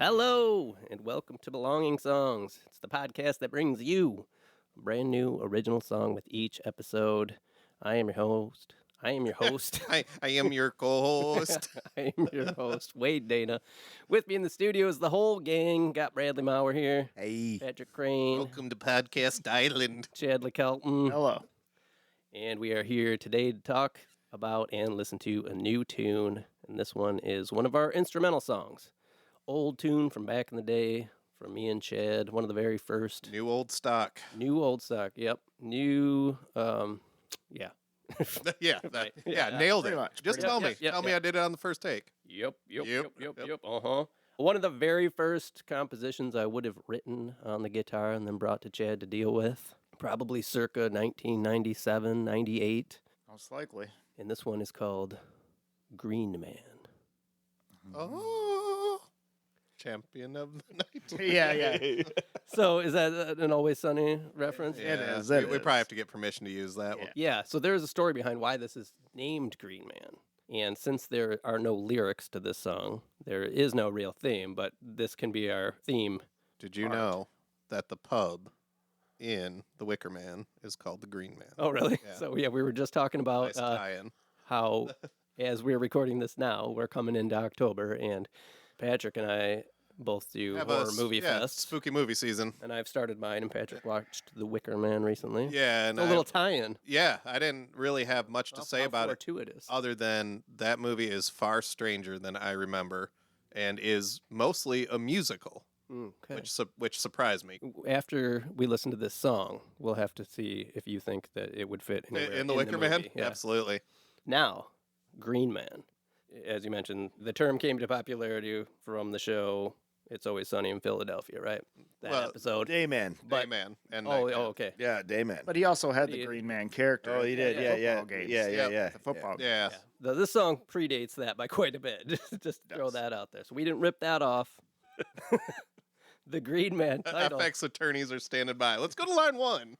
Hello, and welcome to Belonging Songs. It's the podcast that brings you a brand new original song with each episode. I am your host. I am your co-host. I am your host, Wade Dana. With me in the studio is the whole gang. Got Bradley Maurer here. Hey. Patrick Crane. Welcome to Podcast Island. Chad LeCelton. Hello. And we are here today to talk about and listen to a new tune. And this one is one of our instrumental songs. Old tune from back in the day from me and Chad. One of the very first. New old stock. New old stock. Yep. New, yeah. Nailed it. Much, Just tell me. Tell me yep. I did it on the first take. Yep. Uh-huh. One of the very first compositions I would have written on the guitar and then brought to Chad to deal with. Probably circa 1997, 98. Most likely. And this one is called Green Man. Oh. Champion of the night. Yeah. So is that an Always Sunny reference? Yeah, It is. we probably have to get permission to use that one. Yeah, so there's a story behind why this is named Green Man. And since there are no lyrics to this song, there is no real theme, but this can be our theme. Did you know that the pub in The Wicker Man is called the Green Man? Oh, really? Yeah. So, yeah, we were just talking about Nice tie-in. how, as we're recording this now, we're coming into October, and Patrick and I both do horror movie fest. Spooky movie season. And I've started mine, and Patrick watched The Wicker Man recently. Yeah, and a little tie-in. Yeah, I didn't really have much to say about it fortuitous. other than that movie is far stranger than I remember and is mostly a musical, Okay. which surprised me. After we listen to this song, we'll have to see if you think that it would fit anywhere In The Wicker Man? movie. Yeah. Absolutely. Now, Green Man. As you mentioned, the term came to popularity from the show It's Always Sunny in Philadelphia, right? That episode. Dayman. Dayman. And Oh, Nightman. okay. Yeah, Dayman. But he also had the He- Green Man character. Oh, he did. Yeah. Football games. Yeah. The football. Yeah. This song predates that by quite a bit. Just throw that out there. So we didn't rip that off. The Green Man title. FX attorneys are standing by. Let's go to line one.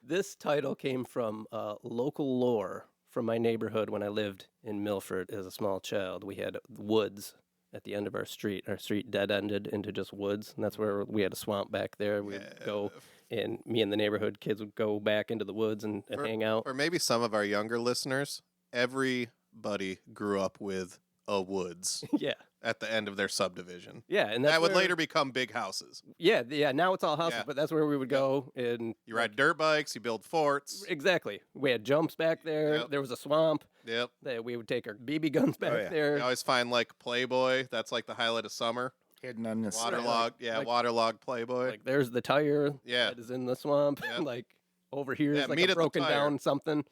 This title came from local lore from my neighborhood when I lived in Milford as a small child. We had woods at the end of our street. Our street dead-ended into just woods, and that's where we had a swamp back there. We'd go, and me and the neighborhood kids would go back into the woods and hang out. Or maybe some of our younger listeners, everybody grew up with a woods Yeah. at the end of their subdivision. Yeah, and that's That would where- later become big houses. Yeah, now it's all houses, Yeah. but that's where we would go. And You ride dirt bikes, you build forts. exactly. We had jumps back there. Yep. There was a swamp. Yep. That we would take our BB guns back yeah. there. You always find like Playboy. That's like the highlight of summer. Hidden on this. Waterlogged. Yeah, waterlogged Playboy. Like there's the tire Yeah. that is in the swamp. Yeah. Like over here is Yeah, like meet a at the broken tire. down something.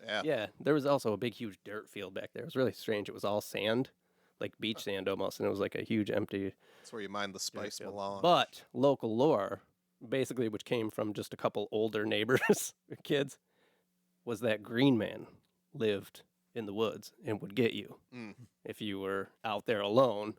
Yeah. Yeah, there was also a big, huge dirt field back there. It was really strange. It was all sand, like beach sand almost, and it was like a huge empty That's where you mine the spice field. melange. But local lore, basically, which came from just a couple older neighbors, kids, was that Green Man lived in the woods and would get you if you were out there alone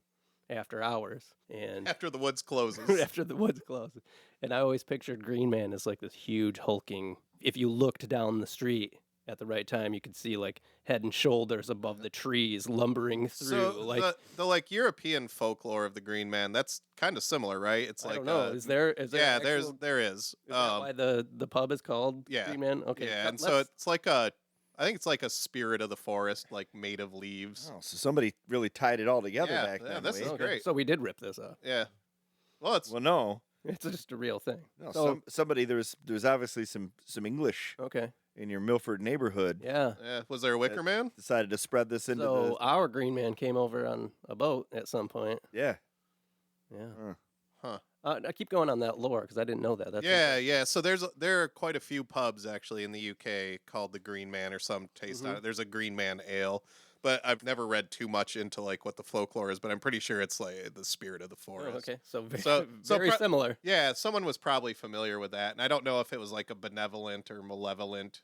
after hours and After the woods closes. after the woods closed. And I always pictured Green Man as like this huge hulking. If you looked down the street at the right time, you could see like head and shoulders above the trees lumbering through. So like the like European folklore of the Green Man, that's kind of similar, right? It's I like don't know. Is there? yeah, actual- there is. Is that why the pub is called yeah. Green Man? Okay. Yeah, and so let's- it's like a I think it's like a spirit of the forest, like made of leaves. Oh, so somebody really tied it all together Yeah, back yeah, then. this Wade. is okay. great. So we did rip this up. Yeah. Well, it's Well, no, It's just a real thing. no. So Somebody there's obviously some English okay. in your Milford neighborhood. Yeah. was there a Wicker Man? Decided to spread this into So our Green Man came over on a boat at some point. the yeah. Yeah. Huh. I keep going on that lore because I didn't know that. That's Yeah. So there are quite a few pubs actually in the UK called the Green Man or some taste on it. There's a Green Man Ale. but I've never read too much into like what the folklore is. But I'm pretty sure it's like the spirit of the forest. Oh, okay, so very, So very similar. Yeah, someone was probably familiar with that, and I don't know if it was like a benevolent or malevolent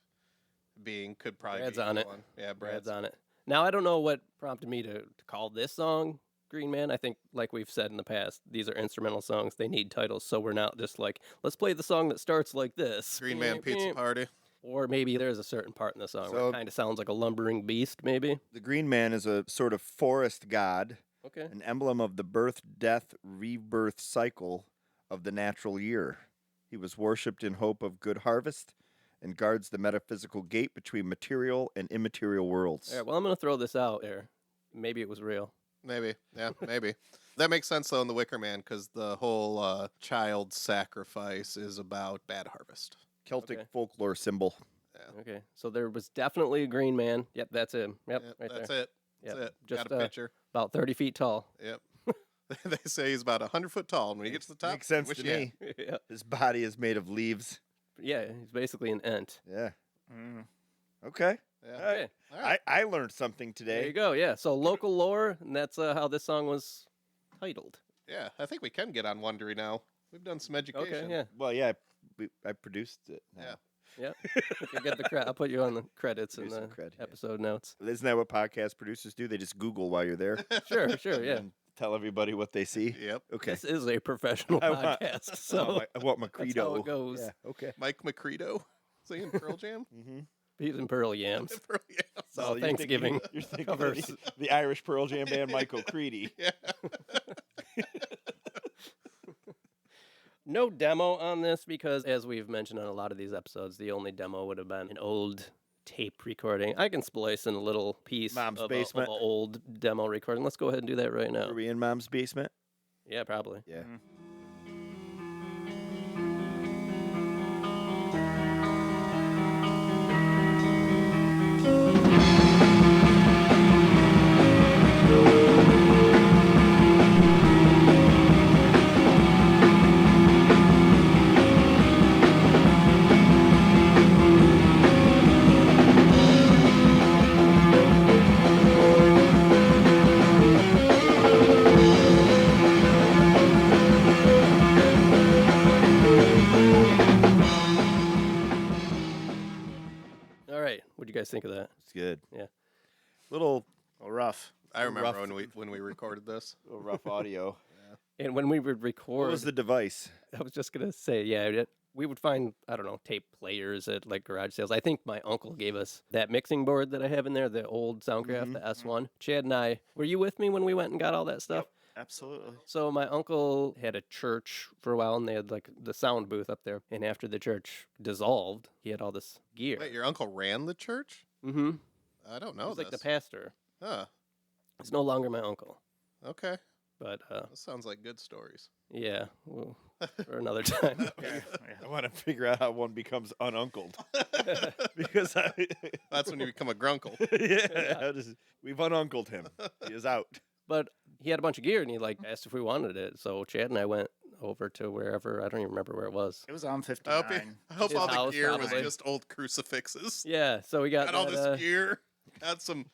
being. Could probably Brad's be on it. one. Yeah, Brad's on it. Now, I don't know what prompted me to call this song Green Man. I think, like we've said in the past, these are instrumental songs. They need titles, so we're not just like, let's play the song that starts like this. Green Man Pizza Party. Or maybe there's a certain part in the song where So- it kind of sounds like a lumbering beast, maybe. The Green Man is a sort of forest god, Okay. an emblem of the birth, death, rebirth cycle of the natural year. He was worshipped in hope of good harvest and guards the metaphysical gate between material and immaterial worlds. All right, well, I'm going to throw this out there. Maybe it was real. Maybe, yeah, maybe. That makes sense though in the Wicker Man because the whole child sacrifice is about bad harvest. Celtic Okay. folklore symbol. Okay, so there was definitely a Green Man. Yep, that's him. Yep, Yep, right that's there. it. That's Yep, it. just, Got a picture. About 30 feet tall. Yep. They say he's about 100 foot tall, and when he gets to the top, Makes sense wish to he had. me. Yeah. His body is made of leaves. Yeah, he's basically an ent. Yeah. Mm. Okay. Yeah. Okay, All right. I learned something there you today. go. Yeah, so local lore, and that's how this song was titled. Yeah, I think we can get on Wondery now. We've done some education. Okay, yeah. Well, yeah, I produced it. Yeah. Yep. You get the I'll put you on the credits in Give the some credit, yeah. episode notes. Isn't that what podcast producers do? They just Google while you're there. Sure, sure, and yeah. then tell everybody what they see. Yep. Okay. This is a professional I want- podcast, I so want my that's credo. how it goes. Yeah. Okay. Mike McCredo singing Pearl Jam. Mm-hmm. Peas and Pearl Yams. Pearl Jam. So Thanksgiving You're thinking covers. of the Irish Pearl Jam band Michael Creedy. Yeah. No demo on this because, as we've mentioned on a lot of these episodes, the only demo would have been an old tape recording. I can splice in a little piece Mom's of basement. an old demo recording. Let's go ahead and do that right now. Are we in Mom's basement? Yeah, probably. Yeah. All right. What do you guys think of that? It's good. Yeah. Little Well, rough. I remember Rough. when we recorded this. rough audio. And when we would record, What was the device? I was just gonna say, yeah, we would find, I don't know, tape players at like garage sales. I think my uncle gave us that mixing board that I have in there, the old Soundcraft, the S1. Chad and I, were you with me when we went and got all that stuff? Absolutely. So my uncle had a church for a while, and they had like the sound booth up there. And after the church dissolved, he had all this gear. Wait, your uncle ran the church? Mm-hmm. I don't He know was this. like the pastor. Huh. He's no longer my uncle, Okay. but That sounds like good stories. yeah, well, for another time. I want to figure out how one becomes ununkled. Because That's when you become a grunkle. we've ununkled him. He is out. But he had a bunch of gear, and he like asked if we wanted it. So Chad and I went over to wherever, I don't even remember where it was. It was on I 59. hope His all the house, gear was probably. just old crucifixes. Yeah, so we got, Got all that, this gear. Got some.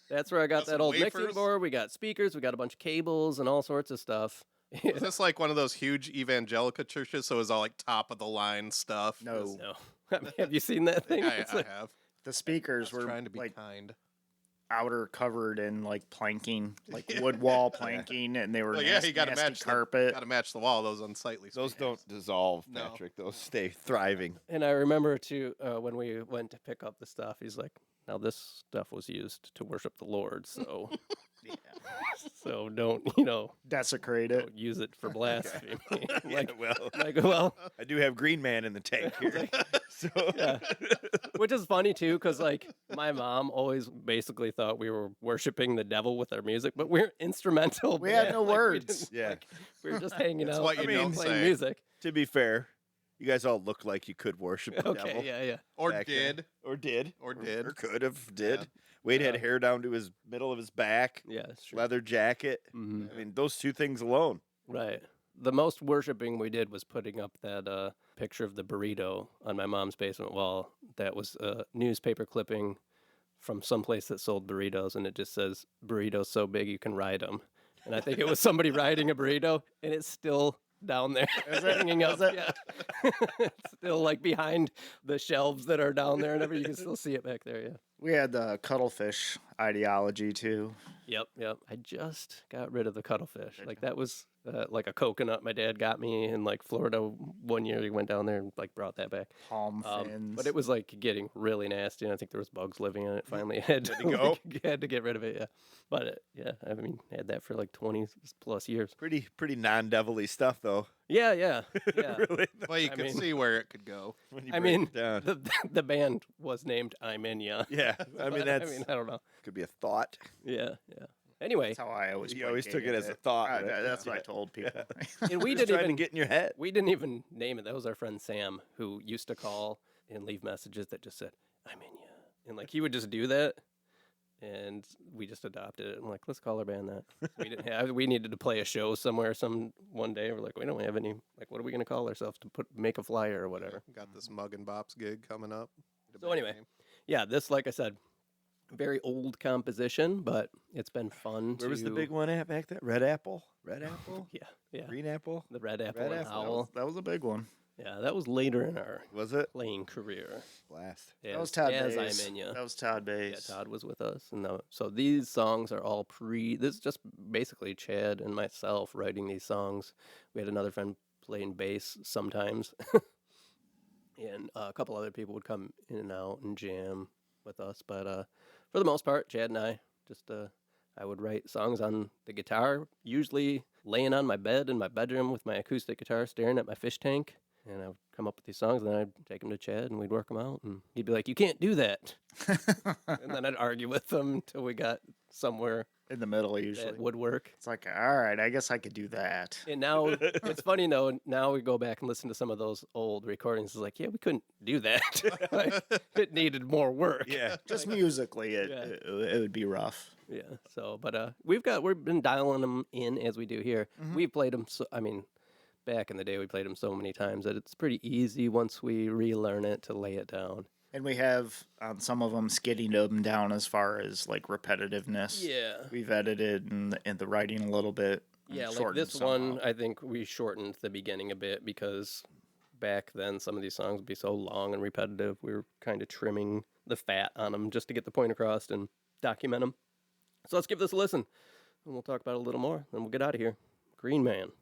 that's where I got got that some old mixing wafers. board. We got speakers. We got a bunch of cables and all sorts of stuff. Was this like one of those huge evangelical churches? So it was all like top of the line stuff. No. No. I mean, have you seen that thing? I It's like- have. The speakers I was were trying to be like kind. outer covered in like planking, like wood wall planking, and they were Well, yeah, nasty, you got to nasty match carpet. Got to match the wall. Those unsightly. Those speakers. don't dissolve, No. Patrick. Those stay thriving. And I remember too when we went to pick up the stuff, he's like, "Now this stuff was used to worship the Lord, so Yeah. so don't Desecrate it. don't use it for blasphemy." like, well, well, I do have Green Man in the tank here. So yeah. Which is funny too, because like my mom always basically thought we were worshiping the devil with our music, but we're instrumental. We had band. no Like, we words. didn't, Yeah. like, we were just hanging That's out. what you playing don't say. music. to be fair, you guys all look like you could worship the Okay, devil. yeah, yeah. Or back then. did. Or did. Or did. Or could have. Did. Yeah. Wade had Yeah. hair down to his middle of his back, Yeah, it's true. leather jacket. Mhm. I mean, those two things alone. Right. The most worshiping we did was putting up that picture of the burrito on my mom's basement wall. That was a newspaper clipping from some place that sold burritos, and it just says burritos so big you can ride them. And I think it was somebody riding a burrito, and it's still down there, hanging up. Yeah, it's still like behind the shelves that are down there, and everything. You can still see it back there. Yeah. We had the cuttlefish ideology too. Yep. I just got rid of the cuttlefish. Like that was like a coconut my dad got me in like Florida one year. He went down there and like brought that back. Palm fins. But it was like getting really nasty, and I think there was bugs living in it. Finally, had to go? had to get rid of it. Yeah, but I mean, had that for like 20 plus years. Pretty non-devilly stuff, though. Yeah. Really? Well, you can see where it could go. When you I break mean, it down. the band was named I'm in Ya. Yeah, I mean that's I don't know. could be a thought. Yeah. Anyway, That's how I always. You always took it placated as a thought. Right, right? that's what I Yeah. told people. and we Just didn't trying even to get in your head. we didn't even name it. That was our friend Sam, who used to call and leave messages that just said I'm in Ya, and like he would just do that. And we just adopted it. I'm like, let's call our band that. We needed to play a show somewhere one day. We're like, we don't have any. Like, what are we gonna call ourselves to make a flyer or whatever? Got this Mug and Bops gig coming up. So anyway, yeah, this, like I said, very old composition, but it's been fun. Where was the big one at back there? Red apple. Yeah, Green apple. the Red Apple Red and Apple. Howl. That was a big one. Yeah, that was later in our Was it? playing career. Blast. That was Todd as Bays. I'm in Ya. That was Todd Yeah, Bays. Todd was with us, and so these songs are all This is just basically Chad and myself writing these songs. We had another friend playing bass sometimes, and a couple other people would come in and out and jam with us. But for the most part, Chad and I just I would write songs on the guitar, usually laying on my bed in my bedroom with my acoustic guitar, staring at my fish tank. And I would come up with these songs, and then I'd take them to Chad, and we'd work them out. And he'd be like, "You can't do that." And then I'd argue with him until we got somewhere In the middle, usually. that would work. It's like, all right, I guess I could do that. And now it's funny though. Now we go back and listen to some of those old recordings. It's like, yeah, we couldn't do that. Like, it needed more work. Yeah. Just musically, Yeah. it would be rough. Yeah. So, but we've been dialing them in as we do here. We've played them. So, I mean, back in the day, we played them so many times that it's pretty easy once we relearn it to lay it down. And we have on some of them skidding them down as far as like repetitiveness. Yeah. We've edited in the writing a little bit. and Yeah, like shortened this some one, out. I think we shortened the beginning a bit because back then some of these songs would be so long and repetitive. We were kind of trimming the fat on them just to get the point across and document them. So let's give this a listen, and we'll talk about it a little more, then we'll get out of here. Green Man.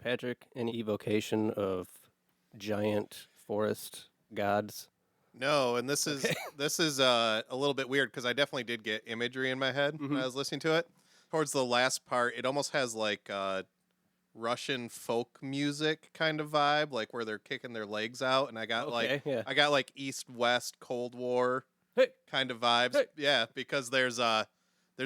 Patrick, any evocation of giant forest gods? No, and this is a little bit weird because I definitely did get imagery in my head when I was listening to it. Towards the last part, it almost has like Russian folk music kind of vibe, like where they're kicking their legs out, and I got like East West Cold War kind of vibes. Hey. Yeah, because there's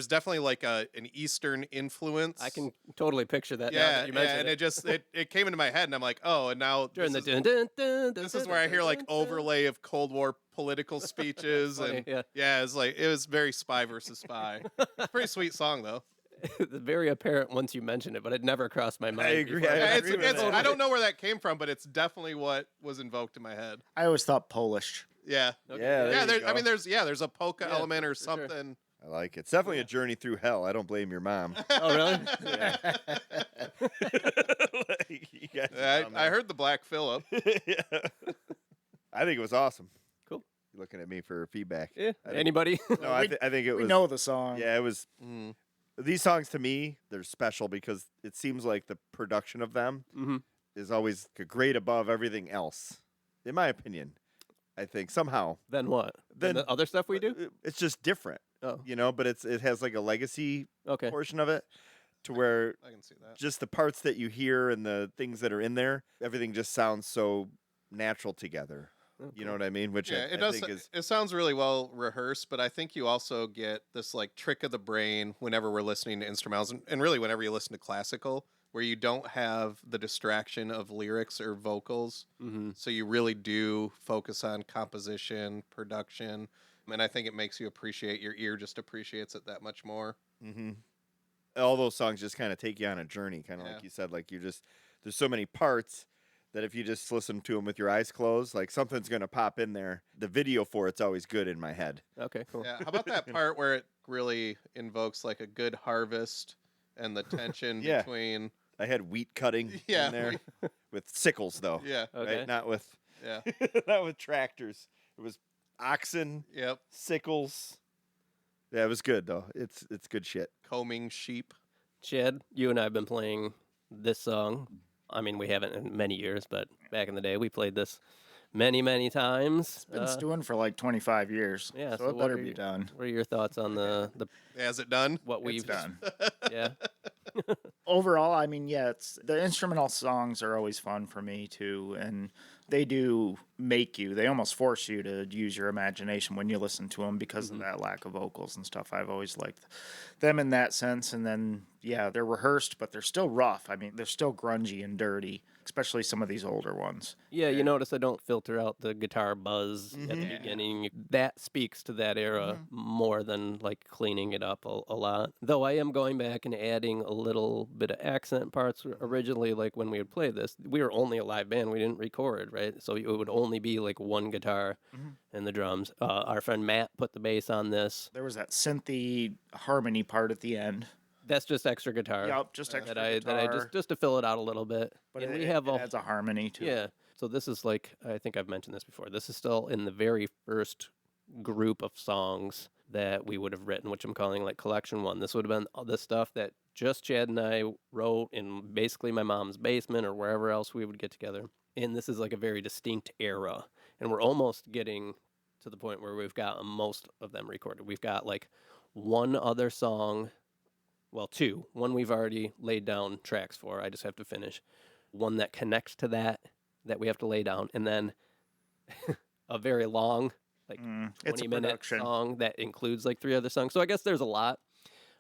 definitely like an Eastern influence. I can totally picture that now Yeah, that you mentioned and it. it came into my head, and I'm like, oh, and now During this the is, dun, dun, dun, dun, this is dun, where I dun, hear like dun, dun. overlay of Cold War political speeches, Funny, and yeah. it was very Spy versus Spy. Pretty sweet song though. It's very apparent once you mentioned it, but it never crossed my mind. agree. before. I Yeah, agree with that. I don't know where that came from, but it's definitely what was invoked in my head. I always thought Polish. Yeah, Okay. Yeah, there you I go. mean, there's a polka Yeah, element or for sure. something. I like it. It's definitely a journey through hell. I don't blame your mom. Oh, really? Yeah. You guys are I down I there. heard the Black Phillip. Yeah. I think it was awesome. Cool. You're looking at me for feedback. Yeah. I think- Anybody? No, I think it We was. know the song. Yeah, it was. Mm. These songs to me, they're special because it seems like the production of them hmm is always a grade above everything else, in my opinion. I think somehow. Then what? Then Then- the other stuff we do? It's just different, Oh, but it has like a legacy okay. portion of it to where I can see that. just the parts that you hear and the things that are in there, everything just sounds so natural together. Oh, You know what I mean? Which Yeah, I it does. think is It sounds really well rehearsed, but I think you also get this like trick of the brain whenever we're listening to instrumentals, and really whenever you listen to classical, where you don't have the distraction of lyrics or vocals. hmm So you really do focus on composition, production, and I think it makes you appreciate your ear just appreciates it that much more. all those songs just kind of take you on a journey, kind of Yeah. like you said. Like there's so many parts that if you just listen to them with your eyes closed, like something's gonna pop in there. The video for it's always good in my head. Okay, cool. Yeah. How about that part where it really invokes like a good harvest and the tension Yeah. between I had wheat cutting Yeah. in there with sickles though, yeah, Okay. right? Not with yeah, not with tractors. It was oxen, yep, sickles. Yeah, it was good though. It's good shit. combing sheep. Chad, you and I have been playing this song. I mean, we haven't in many years, but back in the day, we played this many, many times. It's been stewing for like 25 years. yeah, So, so it what better are be you- done. What are your thoughts on the Has it done? what It's we've done. Yeah. Overall, I mean, yeah, it's the instrumental songs are always fun for me too, and they do make you. They almost force you to use your imagination when you listen to them because of that lack of vocals and stuff. I've always liked them in that sense, and then yeah, they're rehearsed, but they're still rough. I mean, they're still grungy and dirty, especially some of these older ones. Yeah, you notice I don't filter out the guitar buzz at the Mhm. beginning. That speaks to that era more than like cleaning it up a lot. Though I am going back and adding a little bit of accent parts. Originally, like when we would play this, we were only a live band. We didn't record, right? So it would only be like one guitar and the drums. Our friend Matt put the bass on this. There was that synthy harmony part at the end. That's just extra guitar. Yep, just extra that I guitar. just to fill it out a little bit. But and it, we have it a adds a harmony to it. Yeah. So this is like, I think I've mentioned this before. This is still in the very first group of songs that we would have written, which I'm calling like collection one. This would have been all the stuff that just Chad and I wrote in basically my mom's basement or wherever else we would get together. And this is like a very distinct era. And we're almost getting to the point where we've got most of them recorded. We've got like one other song, well, two. One we've already laid down tracks for. I just have to finish. One that connects to that we have to lay down, and then a very long, like It's a 20-minute production. song that includes like three other songs. So I guess there's a lot,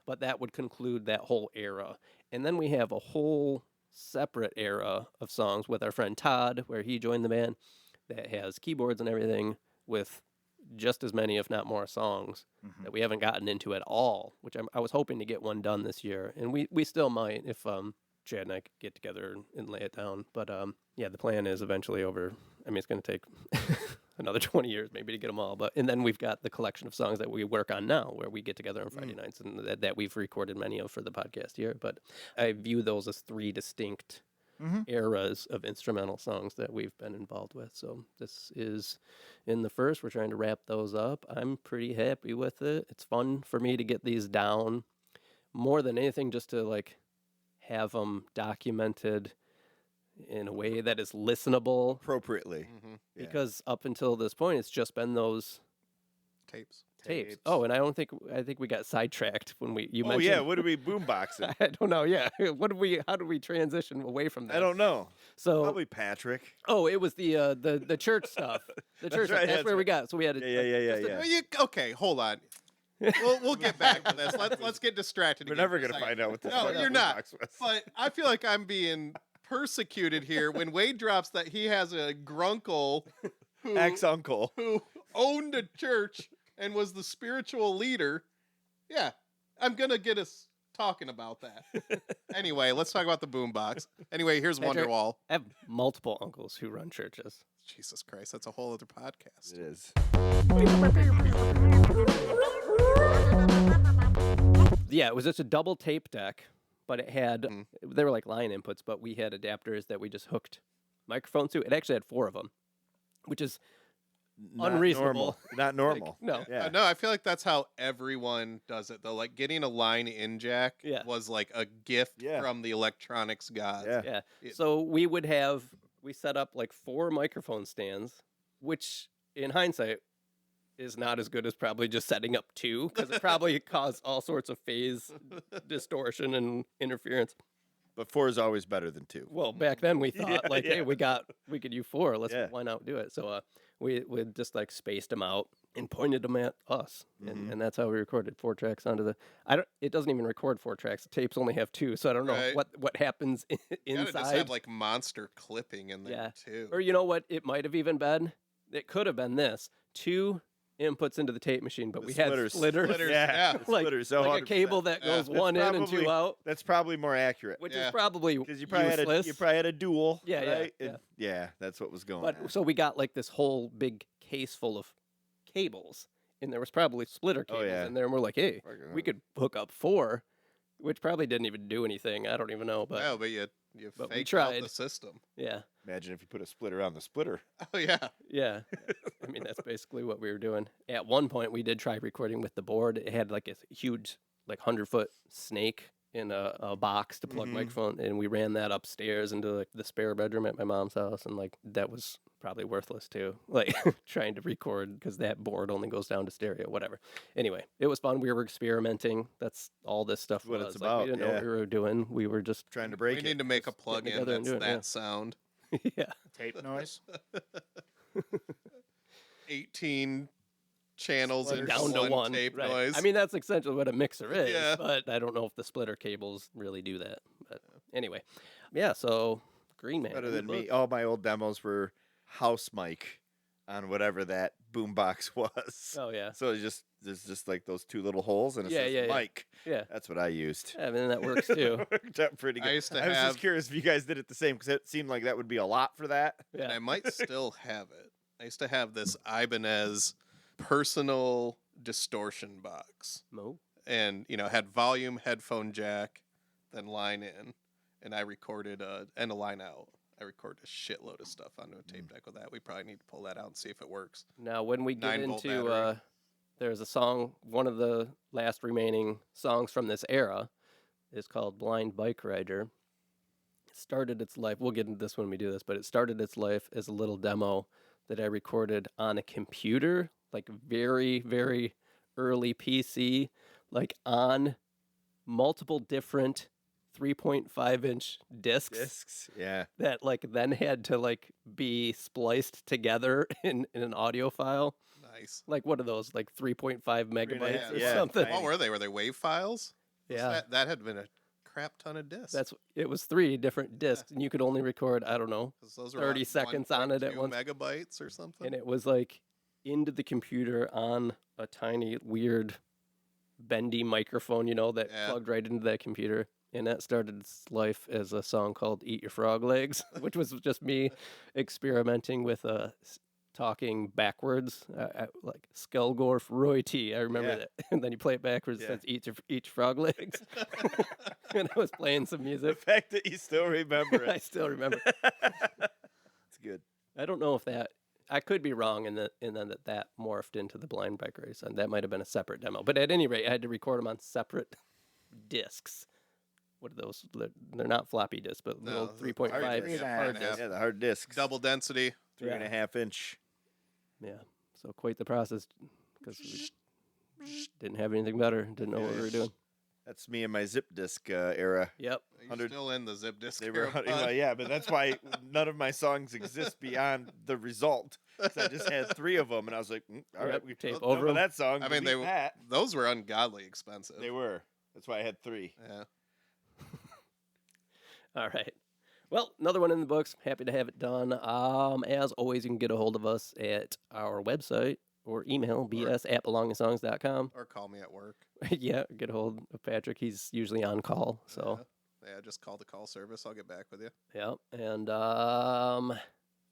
but that would conclude that whole era. And then we have a whole separate era of songs with our friend Todd, where he joined the band, that has keyboards and everything with just as many, if not more, songs that we haven't gotten into at all, which I was hoping to get one done this year. And we still might if Chad and I could get together and lay it down. But yeah, the plan is eventually over. I mean, it's going to take another 20 years maybe to get them all. And then we've got the collection of songs that we work on now, where we get together on Friday nights, and that we've recorded many of for the podcast here. But I view those as three distinct eras of instrumental songs that we've been involved with. So this is in the first. We're trying to wrap those up. I'm pretty happy with it. It's fun for me to get these down more than anything, just to like have them documented in a way that is listenable. Appropriately. Mhm. Yeah. Because up until this point, it's just been those Tapes. tapes. Oh, and I think we got sidetracked when you Oh, mentioned. yeah. What are we boomboxing? I don't know. Yeah. How did we transition away from that? I don't know. So, Probably Patrick. oh, it was the church stuff. The church stuff. right, That's that's where we right. got. So we had Yeah. Okay, hold on. We'll get back to this. Let's get distracted. We're again never for a going to second. find out what this No, fucking you're not. boombox was. But I feel like I'm being persecuted here when Wade drops that he has a grunkle who, Ex-uncle. who owned a church and was the spiritual leader. Yeah, I'm going to get us talking about that. Anyway, let's talk about the boombox. Anyway, here's Patrick, Wonderwall. I have multiple uncles who run churches. Jesus Christ, that's a whole other podcast. It is. Yeah, it was just a double tape deck, but it had Mhm. they were like line inputs, but we had adapters that we just hooked microphones to. It actually had 4 of them, which is Not unreasonable. normal. Not normal. no. Yeah. No, I feel like that's how everyone does it though. Like getting a line in jack Yeah. was like a gift Yeah. from the electronics gods. Yeah. Yeah. Yeah. So we set up like 4 microphone stands, which in hindsight is not as good as probably just setting up 2 because it probably caused all sorts of phase distortion and interference. But 4 is always better than 2. Well, back then we thought Yeah, like, yeah. hey, we could use 4. Yeah. Why not do it? So we just like spaced them out and pointed them at us, Mhm. and that's how we recorded 4 tracks onto the. It doesn't even record 4 tracks. The tapes only have 2, so I don't know Right. what happens You gotta just inside. have like monster clipping in there Yeah. too. Or you know what? It might have even been. It could have been this 2 inputs into the tape machine, but The we had splitters. splitters, Splitters, Yeah. yeah. the like, splitters, so like a 100%. cable that Yeah. goes That's 1 in and 2 probably- out, That's probably more accurate. which Yeah. is probably Because you probably useless. had a dual. Yeah, yeah, right? yeah. And yeah, that's what was going But on. so we got like this whole big case full of cables, and there was probably splitter cables yeah. in there, and we're like, hey, Fucking we hell. could hook up 4, which probably didn't even do anything. I don't even know, but No, but you but we faked out tried. the system. yeah, Imagine if you put a splitter on the splitter. Oh yeah. yeah. I mean, that's basically what we were doing. At one point, we did try recording with the board. It had like a huge, like 100-foot snake in a box to plug Mhm. microphone, and we ran that upstairs into like the spare bedroom at my mom's house, and like that was probably worthless too. Like trying to record because that board only goes down to stereo, whatever. Anyway, it was fun. We were experimenting. That's all this stuff What was. it's Like, about, we didn't know yeah. what we were doing. We were just Trying to We break need it. to make a plug in together and that's do it, that yeah. sound. yeah. Tape noise. 18 channels Splitters. in Down to one 1 tape right. noise. I mean, that's essentially what a mixer is, Yeah. but I don't know if the splitter cables really do that. But anyway, yeah. So Green Man, Better than good me. book. All my old demos were house mic on whatever that boombox was. Oh yeah, So there's just like those 2 little holes and it Yeah, says yeah, yeah. mic. yeah. That's what I used. I mean, that works too. Worked out pretty good. I used to was have- just curious if you guys did it the same because it seemed like that would be a lot for that. And Yeah. I might still have it. I used to have this Ibanez personal distortion box. Mo. And, had volume, headphone jack, then line in. And I recorded and a line out. I recorded a shitload of stuff onto a tape deck with that. We probably need to pull that out and see if it works. Now, when we get 9-volt into, battery. there's a song. One of the last remaining songs from this era is called "Blind Bike Rider." It started its life. We'll get into this when we do this, but it started its life as a little demo that I recorded on a computer, like very, very early PC, like on multiple different 3.5-inch discs Discs. Yeah. that like then had to like be spliced together in an audio file. Nice. Like what are those? Like 3.5 megabytes half, or yeah. something. Tiny. What were they? Were they WAV files? Yeah. That had been a crap ton of discs. It was 3 different discs, and you could only record, I don't know, 'Cause those were 30 on seconds on it at 1.2 once. megabytes or something. And it was like into the computer on a tiny, weird, bendy microphone, that Yeah. plugged right into that computer. And that started its life as a song called "Eat Your Frog Legs," which was just me experimenting with talking backwards, like Skelgorf Roy T. I remember Yeah. that. And then you play it backwards, Yeah. it says "Eat your frog legs." And I was playing some The music. fact that you still remember I it. still remember. It's good. I don't know if that. I could be wrong, and then that morphed into the Blind Bike Race, and that might have been a separate demo. But at any rate, I had to record them on separate discs what are those? They're not floppy disks, but No, little the 3.5 hard disk. hard disk. Yeah, the hard discs. Double density. 3.5 inch. Yeah, so quite the process because we didn't have anything better. Didn't know what we were doing. That's me and my zip disk era. Yep. You're 100 still in the zip disk. They were, era, bud. well, yeah, but that's why none of my songs exist beyond the result. 'Cause I just had 3 of them, and I was like, all right, Yep, we tape tape over over 'em. that song. I mean, delete that. those were ungodly expensive. They were. That's why I had 3. Yeah. All right. Well, another one in the books. Happy to have it done. As always, you can get a hold of us at our website or email bs@belongingsongs.com. Or call me at work. Yeah, get a hold of Patrick. He's usually on call. So, Yeah, just call the call service. I'll get back with you. yeah. And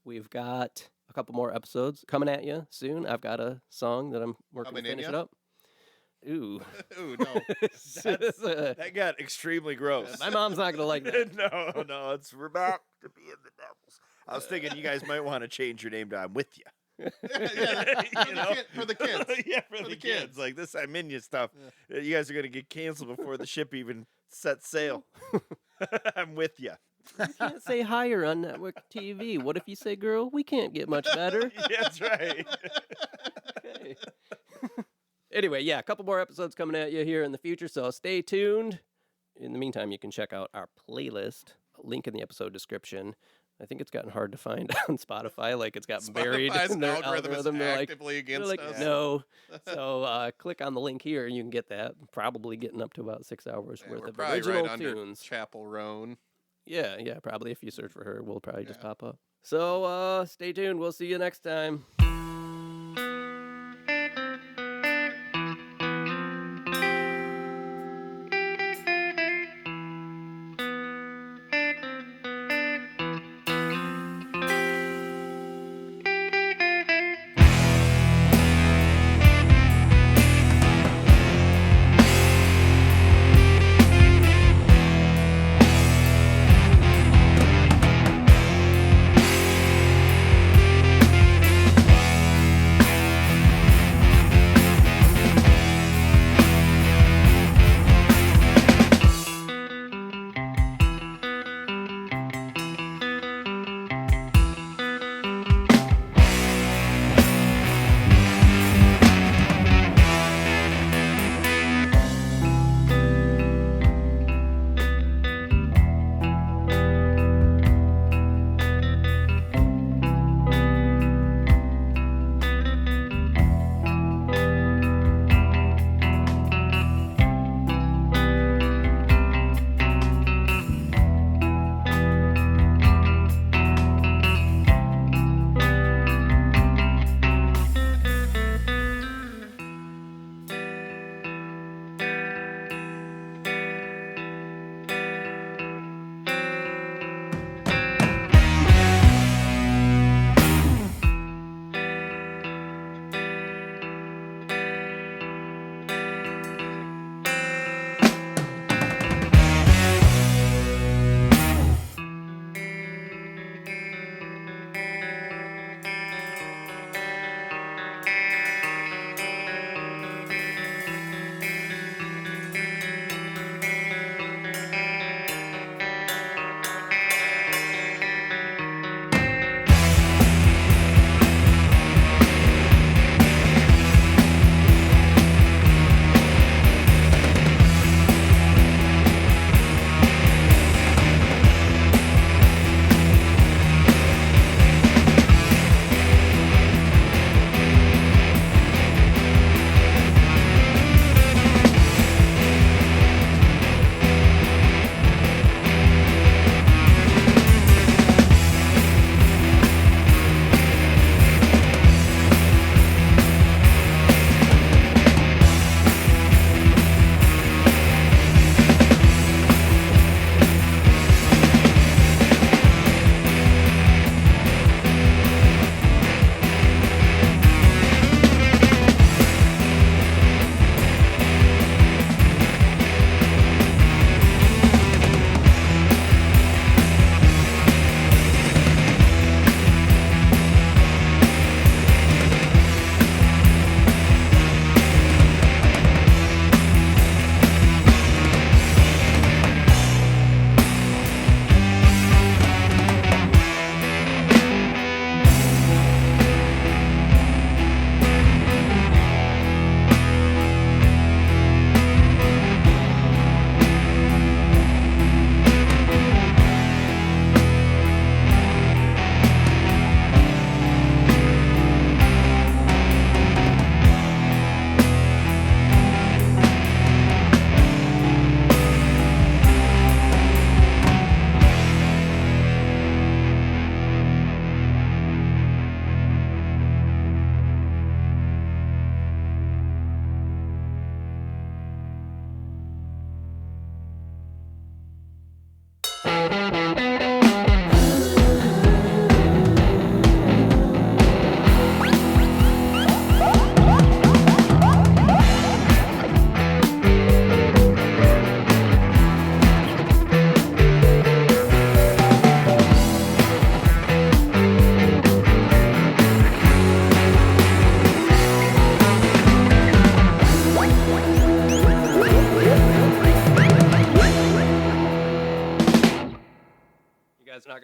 we've got a couple more episodes coming at you soon. I've got a song that I'm working Coming to in finish ya? it up. Ooh. Ooh, no. That got extremely gross. My mom's not going to like that. No, it's we're back to being the devils. I was thinking you guys might want to change your name to I'm with you. For the kids. Yeah, for the kids. Like this I'm in you stuff. You guys are going to get canceled before the ship even sets sail. I'm with you. You can't say higher on network TV. What if you say girl? We can't get much better. Yeah, that's right. Okay. Anyway, yeah, a couple more episodes coming at you here in the future, so stay tuned. In the meantime, you can check out our playlist, link in the episode description. I think it's gotten hard to find on Spotify, like it's gotten buried Spotify's in their algorithm is They're actively against like, us. no. So click on the link here, and you can get that. Probably getting up to about 6 hours Yeah, worth we're of probably original right under tunes. Chapel Roan. Yeah, probably if you search for her, we'll probably just Yeah. pop up. So stay tuned. We'll see you next time.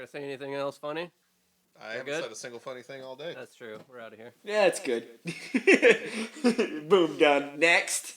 gonna say anything else funny? I haven't good? said a single funny thing all day. That's true. We're out of here. Yeah, it's good. Boom, done. Next.